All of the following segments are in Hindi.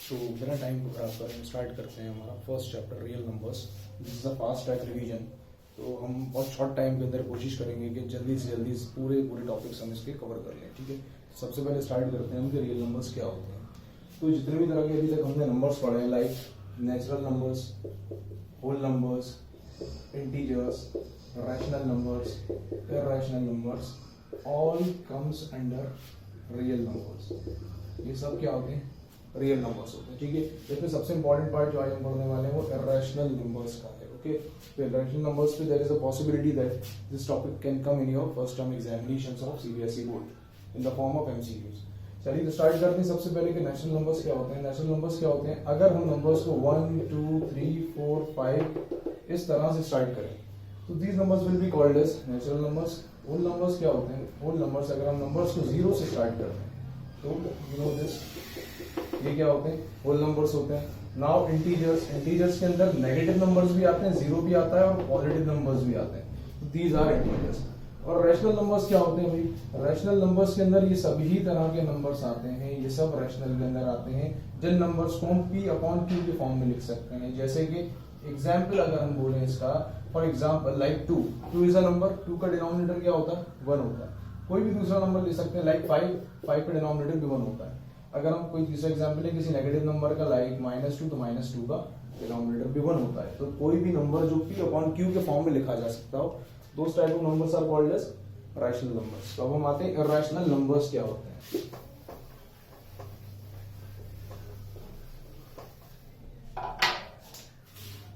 तो बिना टाइम को खराब करें स्टार्ट करते हैं हमारा first chapter real numbers. This is a fast track revision. तो हम बहुत शॉर्ट टाइम के अंदर कोशिश करेंगे कि जल्दी से जल्दी पूरे टॉपिक्स हम इसके कवर कर लें। ठीक है, सबसे पहले स्टार्ट करते हैं हम कि रियल नंबर्स क्या होते हैं। तो जितने भी तरह के अभी तक हमने नंबर्स पढ़े हैं, like natural numbers, whole numbers, integers, rational numbers, irrational numbers, all comes under real numbers. ये सब क्या होते हैं? रियल नंबर्स होते हैं। ठीक है, इसमें सबसे इंपॉर्टेंट पार्ट जो आज हम पढ़ने वाले हैं वो इरैशनल नंबर्स का है। ओके, तो इरैशनल नंबर्स पे there is a possibility that this topic can come in your first term examinations of CBSE board in the form of MCQs. चलिए तो स्टार्ट करते हैं सबसे पहले कि नेचुरल नंबर्स क्या होते हैं। नेचुरल नंबर्स क्या होते हैं? अगर हम नंबर्स को 1 2 3 4 5 इस तरह से स्टार्ट करें तो these numbers will be called as natural numbers. Whole numbers क्या होते हैं? होल नंबर्स अगर हम नंबर्स को 0 से स्टार्ट करते हैं तो यू नो दिस, ये क्या होते हैं? होल नंबर्स होते हैं। नाउ इंटीजर्स, इंटीजर्स के अंदर नेगेटिव नंबर्स भी आते हैं, 0 भी आता है और पॉजिटिव नंबर्स भी आते हैं। These are integers. और रैशनल नंबर्स क्या होते हैं भाई? रैशनल नंबर्स के अंदर ये सभी तरह के नंबर्स आते हैं, ये सब रैशनल के अंदर आते हैं, जिन नंबर्स को हम P/Q के फॉर्म में लिख सकते हैं। जैसे कि एग्जाम्पल अगर हम बोले इसका, for example like 2 is a number, 2 का डिनोमिनेटर क्या होता है? 1 होता है। कोई भी दूसरा नंबर ले सकते हैं, लाइक 5 का डिनोमिनेटर भी 1 होता है। अगर हम कोई तीसरा एग्जाम्पल है किसी नेगेटिव नंबर का, लाइक -2, तो -2 का डिनोमिनेटर भी 1 होता है। तो कोई भी नंबर जो P/Q के फॉर्म में लिखा जा सकता हो, those type of numbers are called as rational numbers. तो अब हम आते हैं इरैशनल नंबर्स क्या होते हैं।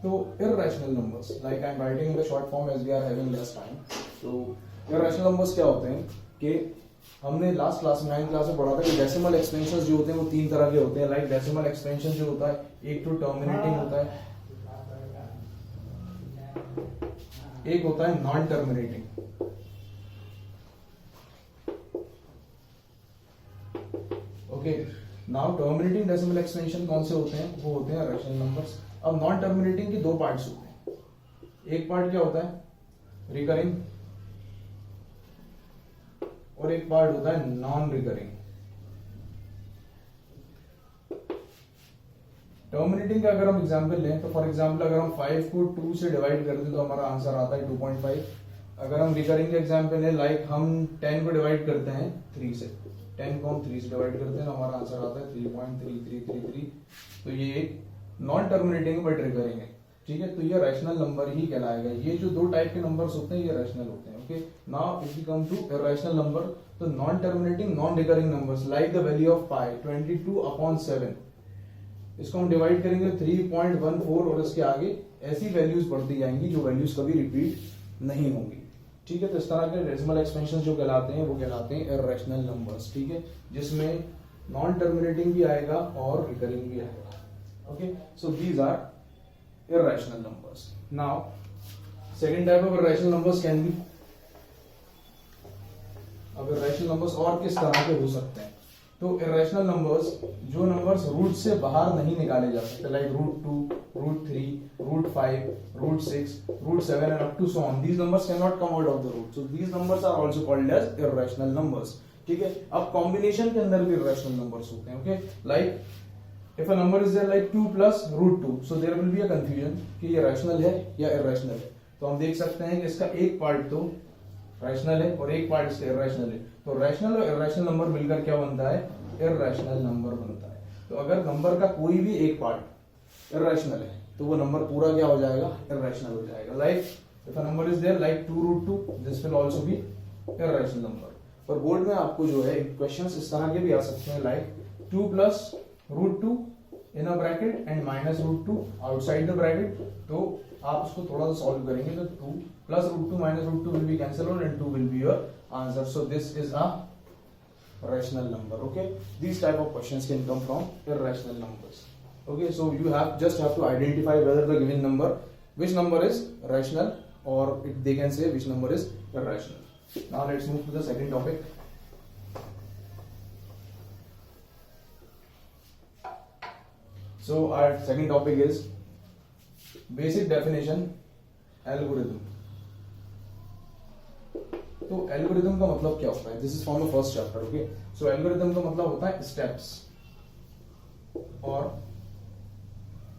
तो irrational numbers, like I am writing in the short form as we are having less time. तो इरैशनल नंबर्स क्या होते हैं कि हमने लास्ट क्लास में 9th क्लास में पढ़ा था कि डेसिमल एक्सपेंशंस जो होते हैं वो 3 तरह के होते हैं। लाइक डेसिमल एक्सपेंशन जो होता है, एक तो टर्मिनेटिंग होता है, एक होता है non terminating. Okay, now terminating decimal expansion कौन से होते हैं? वो होते हैं रैशनल नंबर्स। अब नॉन टर्मिनेटिंग के 2 पार्ट्स होते हैं। एक पार्ट क्या होता है? रिकरिंग, और एक पार्ट होता है नॉन रिकरिंग। टर्मिनेटिंग का अगर हम एग्जांपल लें तो फॉर एग्जांपल अगर हम 5 को 2 से डिवाइड कर दें तो हमारा आंसर आता है 2.5। अगर हम रिकरिंग का एग्जांपल है, लाइक हम 10 को डिवाइड करते हैं 3 से, 10 को हम 3 से डिवाइड करते हैं तो हमारा आंसर आता है 3.3333। तो ये एक नॉन टर्मिनेटिंग बट रिकरिंग है। ठीक है, तो ये रैशनल नंबर ही कहलाएगा। ये जो 2 टाइप के नंबर्स होते हैं ये रैशनल होते हैं। Okay, now if we come to irrational number, तो non terminating non recurring numbers like the value of pi 22/7, इसको हम डिवाइड करेंगे 3.14 और इसके आगे ऐसी वैल्यूज बढ़ती जाएंगी जो वैल्यूज कभी रिपीट नहीं होंगी। ठीक है, तो इस तरह के डेसिमल एक्सपेंशन जो कहलाते हैं वो कहलाते हैं इरैशनल नंबर्स। ठीक है, जिसमें नॉन टर्मिनेटिंग भी आएगा और रिकरिंग भी आएगा। Okay, so these are irrational numbers. Now, second type of irrational numbers can be, अब irrational numbers और किस तरह के हो सकते हैं? तो irrational numbers, जो numbers रूट से बाहर नहीं निकाले जा सकते, like √2, √3, √5, √6, √7 and up to so on. These numbers cannot come out of the root. So these numbers are also called as irrational numbers. ठीक है, अब combination के अंदर भी irrational numbers होते हैं। Okay, like if a number is there like 2 plus √2, so there will be a confusion कि ये रैशनल है या इरैशनल है। तो हम देख सकते हैं कि इसका एक पार्ट तो रैशनल है और एक पार्ट इसका इरैशनल है। तो रैशनल और इरैशनल नंबर मिलकर क्या बनता है? इरैशनल नंबर बनता है। तो अगर नंबर का कोई भी एक पार्ट इरैशनल है तो वो नंबर पूरा क्या हो जाएगा? इरैशनल हो जाएगा। Like if a number is there like 2√2, this will also be irrational number. पर बोर्ड में आपको जो है क्वेश्चंस इस तरह के भी आ सकते हैं, like 2 plus √2 in a bracket and minus √2 outside the bracket। तो आप उसको थोड़ा सा सॉल्व करेंगे तो 2 plus √2 minus √2 will be cancelled and 2 will be your answer। So this is a rational number। Okay, these type of questions can come from irrational numbers। Okay, so you have to identify whether the given number, which number is rational, or they can say which number is irrational। Now let's move to the second topic। So our second topic is basic definition algorithm। तो एल्गोरिथम का मतलब क्या होता है? This is from the first chapter. Okay, so algorithm का मतलब होता है steps. or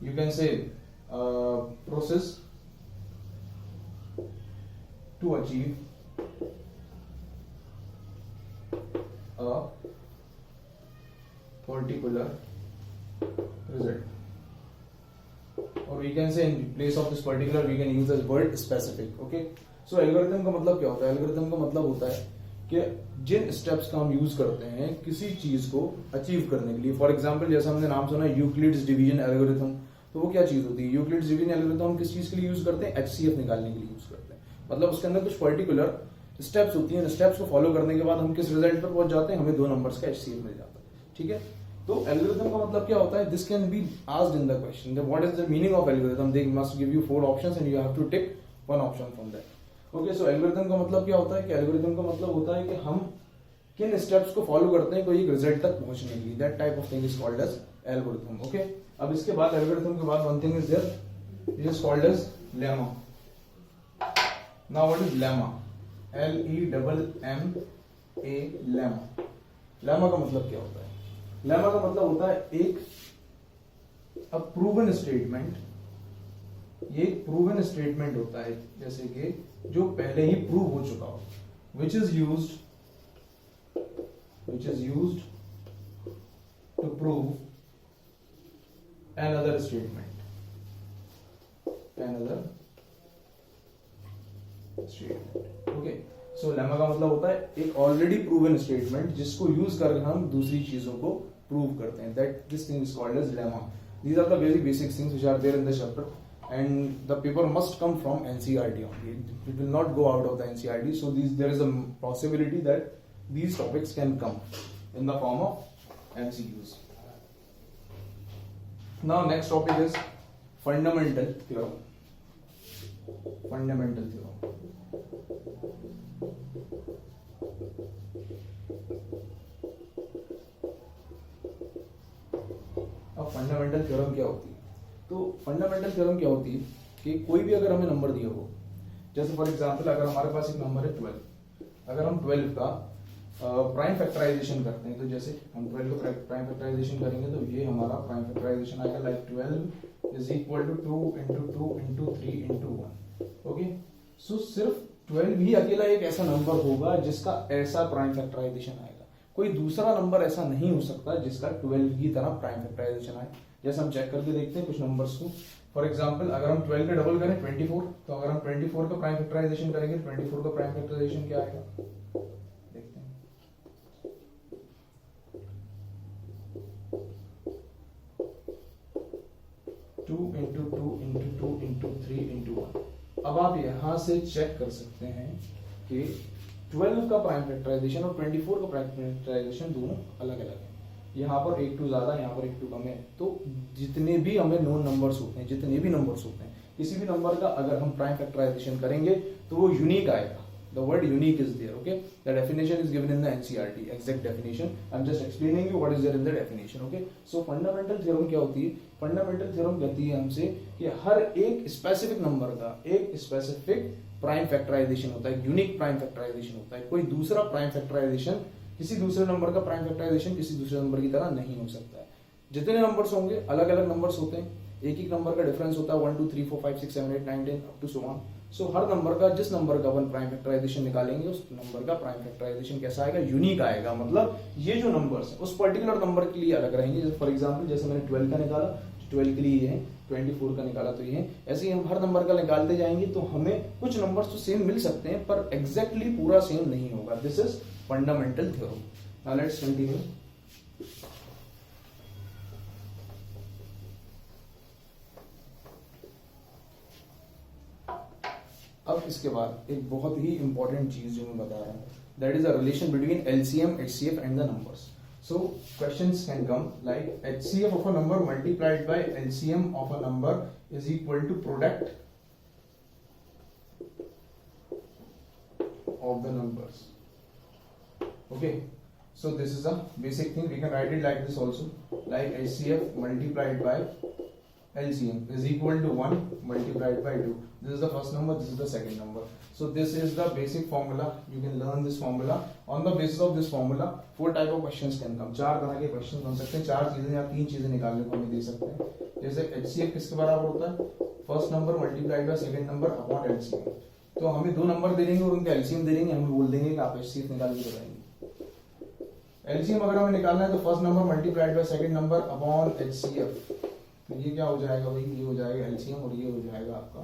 you can say process to achieve a particular result, or we can say in place of this particular we can use the word specific. Okay, so algorithm का मतलब क्या होता है? एल्गोरिथम का मतलब होता है कि जिन स्टेप्स का हम यूज करते हैं किसी चीज को अचीव करने के लिए. फॉर एग्जांपल जैसा हमने नाम सुना यूक्लिड्स डिवीजन एल्गोरिथम, तो वो क्या चीज होती है? यूक्लिड्स डिवीजन एल्गोरिथम हम किस चीज के लिए यूज करते हैं? HCF निकालने के लिए यूज करते हैं. मतलब उसके अंदर कुछ पर्टिकुलर स्टेप्स होती हैं, स्टेप्स को फॉलो करने के बाद हम किस रिजल्ट पर पहुंच जाते हैं? हमें 2 नंबर्स का HCF मिल जाता है. ठीक है, तो एल्गोरिथम का मतलब क्या होता है? This can be asked in the question, what is the meaning of algorithm. They must give you 4 options and you have to tick one option from that. Okay, so algorithm का मतलब क्या होता है? कि एल्गोरिथम का मतलब होता है कि हम किन स्टेप्स को फॉलो करते हैं कोई एक रिजल्ट तक पहुंचने के लिए. That type of thing is called as algorithm. Okay, अब इसके बाद एल्गोरिथम के बाद one thing is there, it is called as lemma. Now what is lemma? LEMMA. Lemma. Lemma का मतलब क्या होता है? लेमा का मतलब होता है एक प्रूवन स्टेटमेंट. ये एक प्रूवन स्टेटमेंट होता है, जैसे कि जो पहले ही प्रूव हो चुका हो, which is used to prove another statement. Okay, so lemma का मतलब होता है एक ऑलरेडी प्रूवन स्टेटमेंट जिसको यूज करके हम दूसरी चीजों को प्रूव करते हैं. That this thing is called as lemma. These are the very basic things which are there in the chapter, and the paper must come from NCERT only. It will not go out of the NCERT. So there is a possibility that these topics can come in the form of MCQs. Now next topic is fundamental theorem. Fundamental theorem. अब फंडामेंटल थ्योरम क्या होती है? तो फंडामेंटल थ्योरम क्या होती है कि कोई भी अगर हमें नंबर दिया हो, जैसे फॉर एग्जांपल अगर हमारे पास एक नंबर है 12, अगर हम 12 का प्राइम फैक्टराइजेशन करते हैं, तो जैसे हम 12 का प्राइम फैक्टराइजेशन करेंगे तो ये हमारा प्राइम फैक्टराइजेशन आएगा like 12 is equal to 2 into 2 into 3 into 1. Okay, so सिर्फ 12 ही अकेला एक ऐसा नंबर होगा जिसका ऐसा प्राइम फैक्टराइजेशन आएगा. कोई दूसरा नंबर ऐसा नहीं हो सकता जिसका 12 की तरह प्राइम फैक्टराइजेशन आए. जैसे हम चेक करके देखते हैं कुछ नंबर्स को. फॉर एग्जांपल अगर हम 12 का डबल करें 24, तो अगर हम 24 का प्राइम फैक्टराइजेशन करेंगे 24 का प्राइम फैक्टराइजेशन क्या आएगा? देखते हैं. 2 into 2 into 2 into 3 into 1. अब आप यहां से चेक कर सकते हैं कि 12 का प्राइम फैक्टराइजेशन और 24 का प्राइम फैक्टराइजेशन दोनों अलग अलग है. यहाँ पर एक 2 ज्यादा, यहाँ पर एक 2 कम है. तो जितने भी हमें नोन नंबर्स होते हैं, जितने भी नंबर्स होते हैं, किसी भी नंबर का अगर हम प्राइम फैक्टराइजेशन करेंगे तो वो यूनिक आएगा. The word unique is there. Okay, the definition is given in the NCERT. Exact definition. I'm just explaining you what is there in the definition. Okay. So fundamental theorem क्या होती है? Fundamental theorem कहती है हमसे कि हर एक स्पेसिफिक नंबर का एक स्पेसिफिक प्राइम फैक्टराइजेशन होता है, यूनिक प्राइम फैक्टराइजेशन होता है. कोई दूसरा प्राइम फैक्टराइजेशन किसी दूसरे नंबर का प्राइम फैक्टराइजेशन किसी दूसरे नंबर की तरह नहीं हो सकता है. जितने नंबर्स होंगे अलग अलग नंबर्स होते हैं, एक एक नंबर का डिफरेंस होता है 1 2 3 4 5 6 7 8 9 10 up to so on. So हर नंबर का जिस नंबर का 1 प्राइम फैक्टराइजेशन निकालेंगे उस नंबर का प्राइम फैक्टराइजेशन कैसा आएगा? यूनिक आएगा. मतलब ये जो नंबर्स उस पर्टिकुलर नंबर के लिए अलग रहेंगे. जैसे फॉर एग्जांपल जैसे मैंने 12 का निकाला, 12 के लिए ये है, 24 का निकाला तो ये है. ऐसे ही हम हर नंबर का निकालते जाएंगे तो हमें कुछ नंबर्स तो सेम मिल सकते हैं पर एग्जैक्टली पूरा सेम नहीं होगा. This is fundamental theorem. Now let's continue. अब इसके बाद एक बहुत ही इंपॉर्टेंट चीज जो मैं बता रहा हूं, that is a relation between LCM, HCF and the numbers. So questions can come like HCF of a number multiplied by LCM of a number is equal to product of the numbers. Okay, so this is a basic thing. We can write it like this also, like HCF multiplied by LCM is equal to 1 multiplied by 2. This is the first number, this is the second number. So this is the basic formula. You can learn this formula. On the basis of this formula, 4 type of questions can come. 4 तरह के क्वेश्चन बन सकते हैं, 4 चीजें या 3 चीजें निकालने को हमें दे सकते हैं. जैसे HCF किसके बराबर होता है? First number multiplied by second number upon LCM. तो हमें 2 नंबर दे देंगे और उनके LCM दे देंगे, हमें बोल देंगे कि आप HCF निकाल के बताएंगे. LCM अगर हमें निकालना है तो first number multiplied by second number upon HCF. तो ये क्या हो जाएगा भाई? ये हो जाएगा LCM और ये हो जाएगा आपका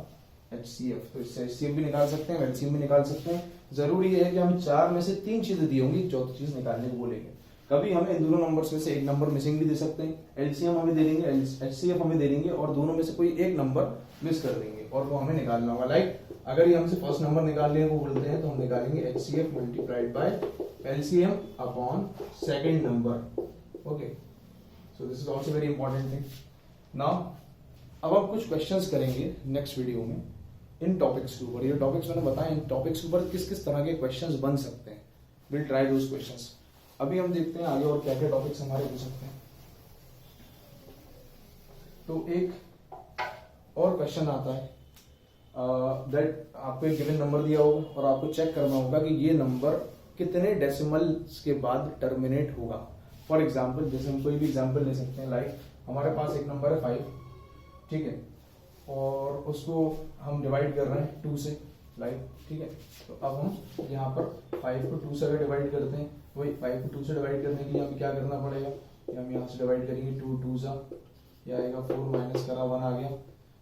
HCF. तो इससे HCF भी निकाल सकते हैं, LCM भी निकाल सकते हैं. जरूरी है कि हमें 4 में से 3 चीजें दी होंगी, चौथी चीज निकालने को बोलेंगे. कभी हमें इन दोनों नंबर्स में से एक नंबर मिसिंग भी दे सकते हैं. LCM हमें दे देंगे, HCF हमें दे देंगे और दोनों में से कोई एक नंबर मिस कर देंगे और वो हमें निकालना होगा. लाइक अगर ये हमसे फर्स्ट नंबर निकालने को बोलते हैं तो हम निकालेंगे HCF multiplied by LCM upon second number. Okay, so this is also very important thing. Now अब हम कुछ क्वेश्चंस करेंगे नेक्स्ट वीडियो में इन टॉपिक्स के ऊपर. ये टॉपिक्स मैंने बताया, इन टॉपिक्स के ऊपर किस किस तरह के क्वेश्चंस बन सकते हैं. Will try those questions. अभी हम देखते हैं आगे और क्या क्या टॉपिक्स हमारे हो सकते हैं. तो एक और क्वेश्चन आता है दैट आपको एक गिवन नंबर दिया होगा और आपको चेक करना होगा कि ये नंबर कितने डेसिमल्स के बाद टर्मिनेट होगा. फॉर एग्जाम्पल, जैसे हम कोई भी एग्जाम्पल ले सकते हैं. लाइक हमारे पास एक नंबर है 5, ठीक है, और उसको हम डिवाइड कर रहे हैं 2 से. लाइक ठीक है, तो अब हम यहाँ पर 5 को 2 से अगर डिवाइड करते हैं, वही 5 को 2 से डिवाइड करने के लिए हमें क्या करना पड़ेगा कि हम यहाँ से डिवाइड करेंगे 2 2 सा, यह आएगा 4 माइनस करा 1 आ गया,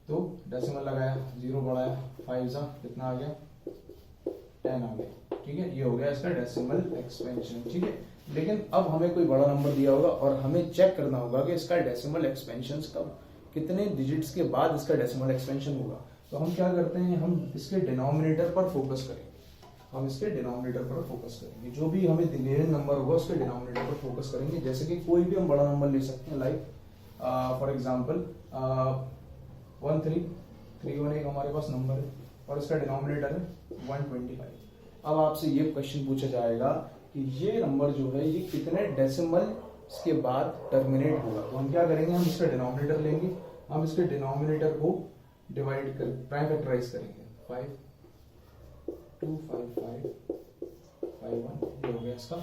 तो डेसिमल लगाया 0 बढ़ाया 5 सा कितना आ गया 10 आ गया. ठीक है, ये हो गया इसका डेसिमल एक्सपेंशन. ठीक है, लेकिन अब हमें कोई बड़ा नंबर दिया होगा और हमें चेक करना होगा कि इसका डेसिमल एक्सपेंशन कब, कितने डिजिट्स के बाद इसका डेसिमल एक्सपेंशन होगा. तो हम क्या करते हैं, हम इसके डिनोमिनेटर पर फोकस करेंगे. हम इसके डिनोमिनेटर पर फोकस करेंगे. जो भी हमें गिवन नंबर होगा उसके डिनोमिनेटर पर फोकस करेंगे. जैसे कि कोई भी हम बड़ा नंबर ले सकते हैं. लाइक फॉर एग्जांपल 1331 एक हमारे पास नंबर है और इसका डिनोमिनेटर है 125. अब आपसे ये क्वेश्चन पूछा जाएगा कि ये नंबर जो है ये कितने डेसिमल के बाद टर्मिनेट होगा. तो हम क्या करेंगे, हम इसका डिनोमिनेटर लेंगे, हम इसके डिनोमिनेटर को डिवाइड कर प्राइम फैक्टराइज करेंगे. 5 2 5 5 5 1, ये हो गया इसका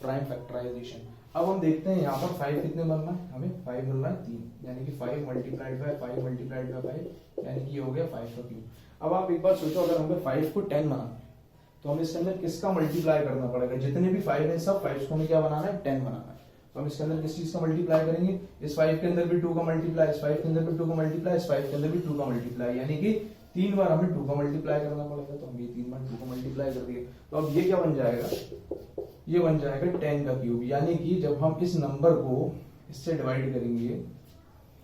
प्राइम फैक्टराइजेशन. अब हम देखते हैं यहाँ पर 5 कितने बनना है, हमें 5 बनना है 3, यानी कि 5 मल्टीप्लाइड बाय 5 मल्टीप्लाइड बाय 5, यानी कि ये हो गया 5 का क्यूब. अब आप एक बार सोचो, अगर हमें 5 को 10 बनाना है तो हमें इसके अंदर किसका मल्टीप्लाई करना पड़ेगा. जितने भी 5 है सब 5 को हमें क्या बनाना है 10 बनाना है. तो हम इसके अंदर किस चीज का मल्टीप्लाई करेंगे, इस 5 के अंदर भी 2 का मल्टीप्लाई, इस 5 के अंदर भी 2 का मल्टीप्लाई, इस 5 के अंदर भी 2 का मल्टीप्लाई, यानी कि 3 बार हमें 2 का मल्टीप्लाई करना पड़ेगा. तो हम ये 3 बार 2 का मल्टीप्लाई कर दिए. तो अब ये क्या बन जाएगा, ये बन जाएगा 10 का क्यूब. यानी कि जब हम इस नंबर को इससे डिवाइड करेंगे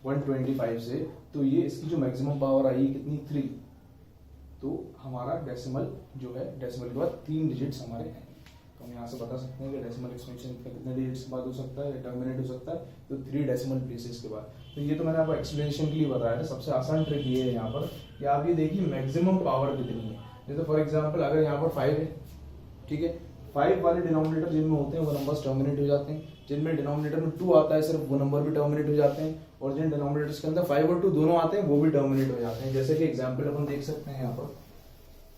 125 से, तो ये इसकी जो मैक्सिमम पावर आई कितनी 3. तो हमारा डेसिमल जो है, डेसिमल के बाद 3 डिजिट्स हमारे हैं. तो हम यहाँ से बता सकते हैं कि डेसिमल एक्सपेंशन कितने डिजिट्स के बाद हो सकता है, टर्मिनेट हो सकता है, तो 3 डेसिमल प्लेसेस के बाद. तो ये तो मैंने आपको एक्सप्लेनेशन के लिए बताया था. सबसे आसान ट्रिक ये है यहाँ पर कि आप ये देखिए मैक्सिमम पावर कितनी है. जैसे फॉर एग्जाम्पल अगर यहाँ पर 5 है, ठीक है, 5 वाले डिनोमिनेटर जिनमें होते हैं वो नंबर्स टर्मिनेट हो जाते हैं. जिनमें डिनोमिनेटर में 2 आता है सिर्फ, वो नंबर भी टर्मिनेट हो जाते हैं. और जिन डिनोमिनेटर्स के अंदर 5 और 2 दोनों आते हैं वो भी टर्मिनेट हो जाते हैं. जैसे कि एग्जाम्पल अपन देख सकते हैं यहाँ पर.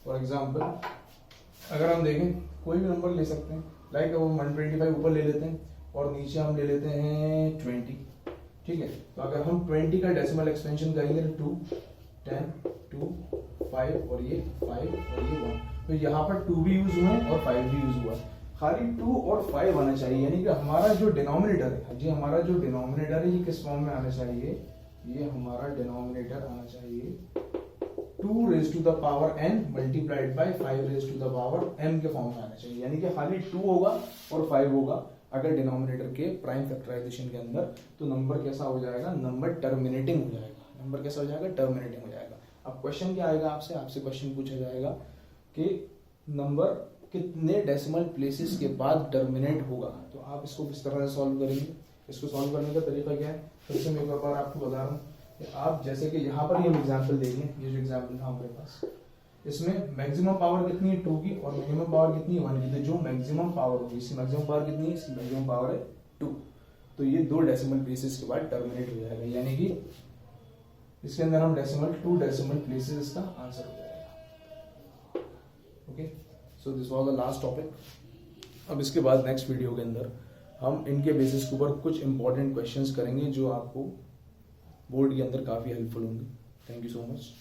फॉर एग्जाम्पल अगर हम देखें कोई भी नंबर ले सकते हैं. लाइक वो 125 ऊपर ले लेते हैं और नीचे हम ले लेते हैं 20. ठीक है, तो अगर हम 20 का डेसिमल एक्सपेंशन करेंगे तो 2 10 2 5 और ये 5 और ये 1. तो यहाँ पर 2 भी यूज हुआ है और 5 भी यूज हुआ है. खाली 2 और 5 आना चाहिए. यानी कि हमारा जो डिनोमिनेटर है, जी हमारा जो डिनोमिनेटर है ये किस फॉर्म में आना चाहिए, ये हमारा डिनोमिनेटर आना चाहिए 2 raised to the power n multiplied by 5 raised to the power m के फॉर्म में आना चाहिए. यानी कि खाली 2 होगा और 5 होगा अगर डिनोमिनेटर के प्राइम फैक्टराइजेशन के अंदर. तो नंबर कैसा हो जाएगा, नंबर टर्मिनेटिंग हो जाएगा. नंबर कैसा हो जाएगा, टर्मिनेटिंग हो जाएगा. अब क्वेश्चन क्या आएगा आपसे, आपसे क्वेश्चन पूछा जाएगा कि नंबर कितने डेसिमल प्लेसेस के बाद टर्मिनेट होगा. तो आप इसको किस तरह से सॉल्व करेंगे. इसको सॉल्व करने का तरीका क्या है, फिर से मैं एक बार आपको बता रहा हूँ. आप जैसे कि यहाँ पर ये एग्जाम्पल देखें, ये जो एग्जाम्पल था हमारे पास, इसमें मैक्सिमम पावर कितनी है 2 की और मिनिमम पावर कितनी है 1 की. तो जो मैक्सिमम पावर होगी, इसकी मैक्सिमम पावर कितनी है, इसकी मैक्सिमम पावर है 2. तो ये 2 डेसिमल प्लेसेस के बाद टर्मिनेट हो जाएगा. यानी कि इसके अंदर हम डेसिमल 2 डेसिमल प्लेसेस इसका आंसर हो जाएगा। Okay, so this was the last topic. अब इसके बाद नेक्स्ट वीडियो के अंदर हम इनके बेसिस के ऊपर कुछ इंपॉर्टेंट क्वेश्चंस करेंगे जो आपको बोर्ड के अंदर काफी हेल्पफुल होंगे। Thank you so much.